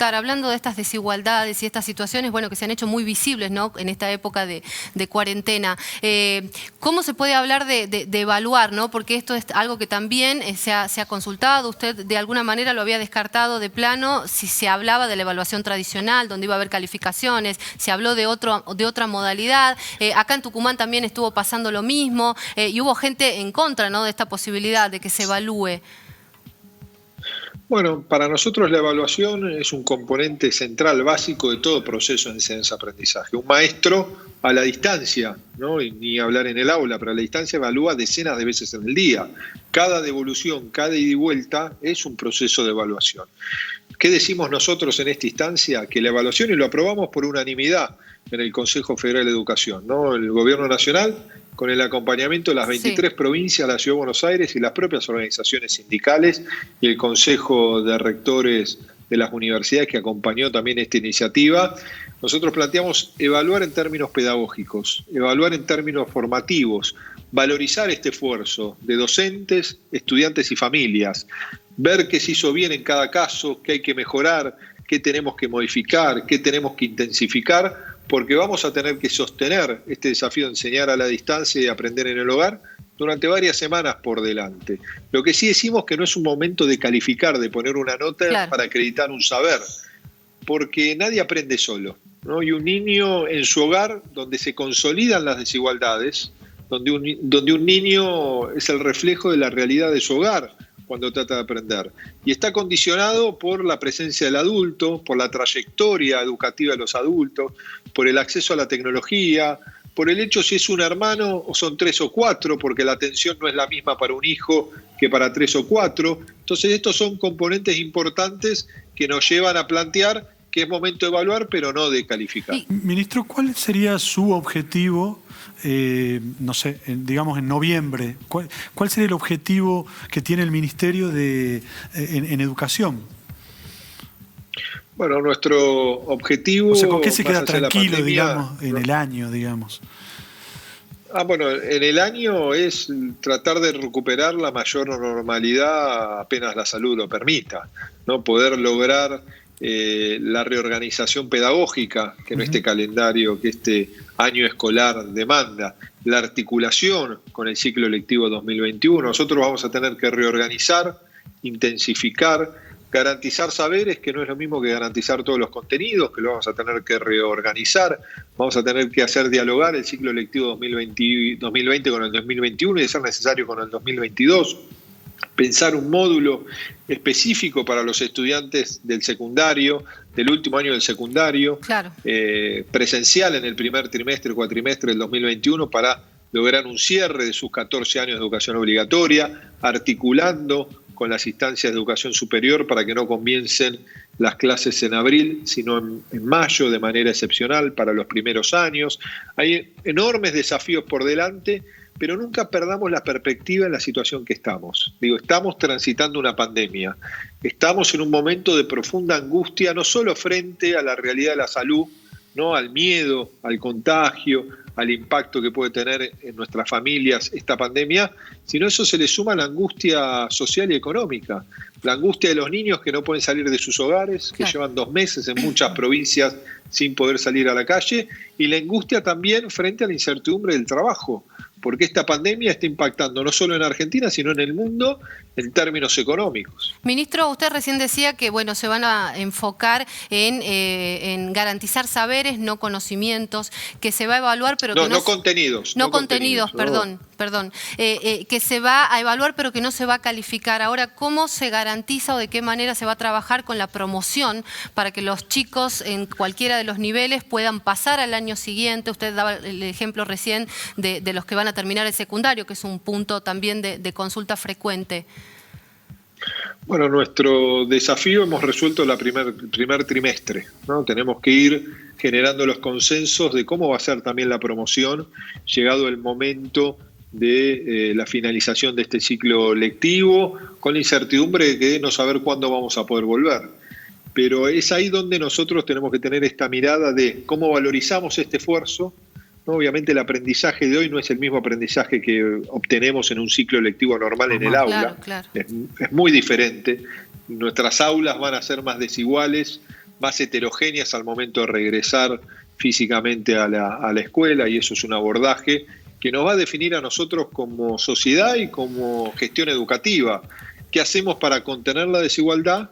hablando de estas desigualdades y estas situaciones, bueno, que se han hecho muy visibles, ¿no?, en esta época de cuarentena. ¿Cómo se puede hablar de evaluar, ¿no? Porque esto es algo que también se ha consultado. Usted de alguna manera lo había descartado de plano si se hablaba de la evaluación tradicional, donde iba a haber calificaciones, se habló de otra modalidad. Acá en Tucumán también estuvo pasando lo mismo y hubo gente en contra, ¿no?, de esta posibilidad de que se evalúe. Bueno, para nosotros la evaluación es un componente central, básico de todo proceso de enseñanza-aprendizaje. Un maestro a la distancia, ¿no?, y ni hablar en el aula, pero a la distancia evalúa decenas de veces en el día. Cada devolución, cada ida y vuelta es un proceso de evaluación. ¿Qué decimos nosotros en esta instancia? Que la evaluación, y lo aprobamos por unanimidad en el Consejo Federal de Educación, ¿no?, el Gobierno Nacional, con el acompañamiento de las 23 provincias, la Ciudad de Buenos Aires y las propias organizaciones sindicales y el Consejo de Rectores de las universidades que acompañó también esta iniciativa. Nosotros planteamos evaluar en términos pedagógicos, evaluar en términos formativos, valorizar este esfuerzo de docentes, estudiantes y familias, ver qué se hizo bien en cada caso, qué hay que mejorar, qué tenemos que modificar, qué tenemos que intensificar, porque vamos a tener que sostener este desafío de enseñar a la distancia y aprender en el hogar durante varias semanas por delante. Lo que sí decimos que no es un momento de calificar, de poner una nota para acreditar un saber, porque nadie aprende solo, ¿no? Y un niño en su hogar, donde se consolidan las desigualdades, donde un niño es el reflejo de la realidad de su hogar cuando trata de aprender. Y está condicionado por la presencia del adulto, por la trayectoria educativa de los adultos, por el acceso a la tecnología, por el hecho si es un hermano o son 3 o 4, porque la atención no es la misma para un hijo que para 3 o 4. Entonces estos son componentes importantes que nos llevan a plantear que es momento de evaluar, pero no de calificar. Ministro, ¿cuál sería su objetivo, no sé, digamos en noviembre? ¿Cuál sería el objetivo que tiene el Ministerio en educación? Bueno, nuestro objetivo... O sea, ¿con qué se queda tranquilo, pandemia, digamos, en el año, digamos? Bueno, en el año es tratar de recuperar la mayor normalidad apenas la salud lo permita, ¿no? Poder lograr la reorganización pedagógica que en este calendario, que este año escolar demanda, la articulación con el ciclo lectivo 2021. Nosotros vamos a tener que reorganizar, intensificar, garantizar saberes, que no es lo mismo que garantizar todos los contenidos, que lo vamos a tener que reorganizar, vamos a tener que hacer dialogar el ciclo lectivo 2020 con el 2021 y de ser necesario con el 2022. Pensar un módulo específico para los estudiantes del secundario, del último año del secundario, presencial en el primer trimestre, cuatrimestre del 2021 para lograr un cierre de sus 14 años de educación obligatoria, articulando con las instancias de educación superior para que no comiencen las clases en abril, sino en mayo de manera excepcional para los primeros años. Hay enormes desafíos por delante, pero nunca perdamos la perspectiva en la situación que estamos. Estamos transitando una pandemia, estamos en un momento de profunda angustia, no solo frente a la realidad de la salud, ¿no?, al miedo, al contagio, al impacto que puede tener en nuestras familias esta pandemia, sino eso se le suma la angustia social y económica, la angustia de los niños que no pueden salir de sus hogares, que llevan 2 meses en muchas provincias sin poder salir a la calle, y la angustia también frente a la incertidumbre del trabajo, porque esta pandemia está impactando no solo en Argentina, sino en el mundo en términos económicos. Ministro, usted recién decía que se van a enfocar en garantizar saberes, no conocimientos, que se va a evaluar, pero que no contenidos. No contenidos, perdón. Que se va a evaluar, pero que no se va a calificar. Ahora, ¿cómo se garantiza o de qué manera se va a trabajar con la promoción para que los chicos en cualquiera de los niveles puedan pasar al año siguiente? Usted daba el ejemplo recién de los que van a terminar el secundario, que es un punto también de consulta frecuente. Bueno, nuestro desafío hemos resuelto el primer trimestre, ¿no? Tenemos que ir generando los consensos de cómo va a ser también la promoción, llegado el momento de la finalización de este ciclo lectivo, con la incertidumbre de no saber cuándo vamos a poder volver. Pero es ahí donde nosotros tenemos que tener esta mirada de cómo valorizamos este esfuerzo. Obviamente el aprendizaje de hoy no es el mismo aprendizaje que obtenemos en un ciclo lectivo normal en el aula. Claro. Es muy diferente. Nuestras aulas van a ser más desiguales, más heterogéneas al momento de regresar físicamente a la escuela, y eso es un abordaje que nos va a definir a nosotros como sociedad y como gestión educativa. ¿Qué hacemos para contener la desigualdad?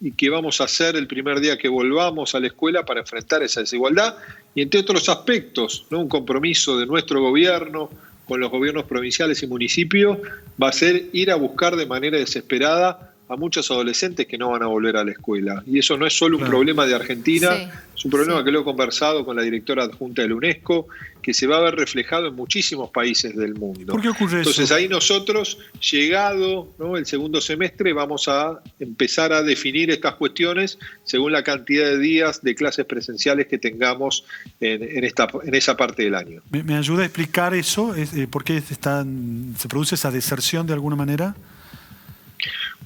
¿Y qué vamos a hacer el primer día que volvamos a la escuela para enfrentar esa desigualdad? Y entre otros aspectos, ¿no? Un compromiso de nuestro gobierno con los gobiernos provinciales y municipios va a ser ir a buscar de manera desesperada a muchos adolescentes que no van a volver a la escuela. Y eso no es solo un problema de Argentina, es un problema que lo he conversado con la directora adjunta de la UNESCO, que se va a ver reflejado en muchísimos países del mundo. ¿Por qué ocurre eso? Entonces ahí nosotros, llegado, ¿no?, el segundo semestre, vamos a empezar a definir estas cuestiones según la cantidad de días de clases presenciales que tengamos en esa parte del año. ¿Me ayuda a explicar eso? ¿Por qué se produce esa deserción de alguna manera?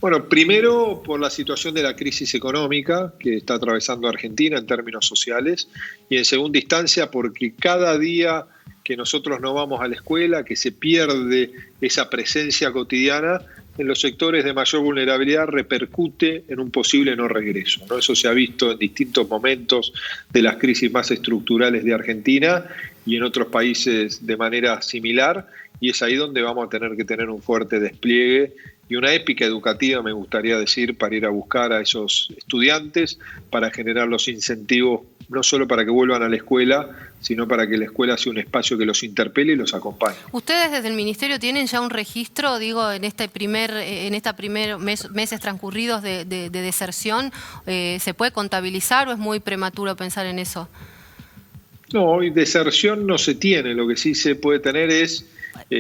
Bueno, primero por la situación de la crisis económica que está atravesando Argentina en términos sociales, y en segunda instancia porque cada día que nosotros no vamos a la escuela, que se pierde esa presencia cotidiana, en los sectores de mayor vulnerabilidad repercute en un posible no regreso, ¿no? Eso se ha visto en distintos momentos de las crisis más estructurales de Argentina y en otros países de manera similar, y es ahí donde vamos a tener que tener un fuerte despliegue y una épica educativa, me gustaría decir, para ir a buscar a esos estudiantes, para generar los incentivos, no solo para que vuelvan a la escuela, sino para que la escuela sea un espacio que los interpele y los acompañe. ¿Ustedes desde el Ministerio tienen ya un registro, digo, en esta primer meses transcurridos de deserción? ¿Se puede contabilizar o es muy prematuro pensar en eso? No, hoy deserción no se tiene, lo que sí se puede tener es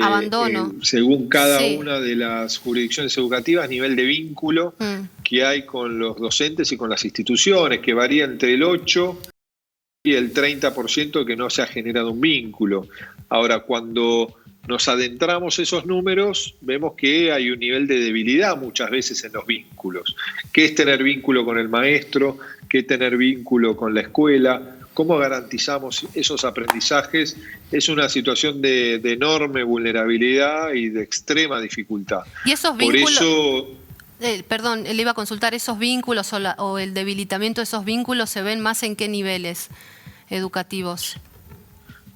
abandono. Según cada una de las jurisdicciones educativas, nivel de vínculo que hay con los docentes y con las instituciones, que varía entre el 8 y el 30% que no se ha generado un vínculo. Ahora, cuando nos adentramos esos números, vemos que hay un nivel de debilidad muchas veces en los vínculos. ¿Qué es tener vínculo con el maestro? ¿Qué es tener vínculo con la escuela? ¿Cómo garantizamos esos aprendizajes? Es una situación de enorme vulnerabilidad y de extrema dificultad. ¿Y esos vínculos? Por eso, perdón, le iba a consultar, ¿esos vínculos o el debilitamiento de esos vínculos se ven más en qué niveles educativos?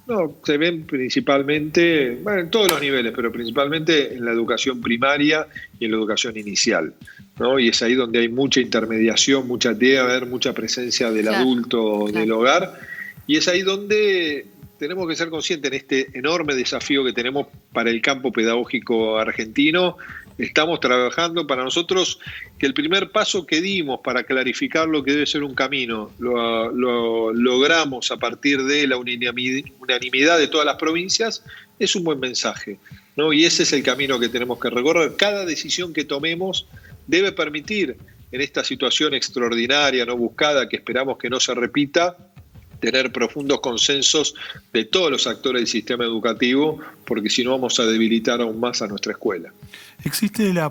No, se ven principalmente, bueno, en todos los niveles, pero principalmente en la educación primaria y en la educación inicial, ¿no? Y es ahí donde hay mucha intermediación, debe haber mucha presencia del adulto, del hogar, y es ahí donde tenemos que ser conscientes en este enorme desafío que tenemos para el campo pedagógico argentino. Estamos trabajando para nosotros que el primer paso que dimos para clarificar lo que debe ser un camino, lo logramos a partir de la unanimidad de todas las provincias, es un buen mensaje, ¿no? Y ese es el camino que tenemos que recorrer. Cada decisión que tomemos debe permitir, en esta situación extraordinaria, no buscada, que esperamos que no se repita, tener profundos consensos de todos los actores del sistema educativo, porque si no vamos a debilitar aún más a nuestra escuela. ¿Existe la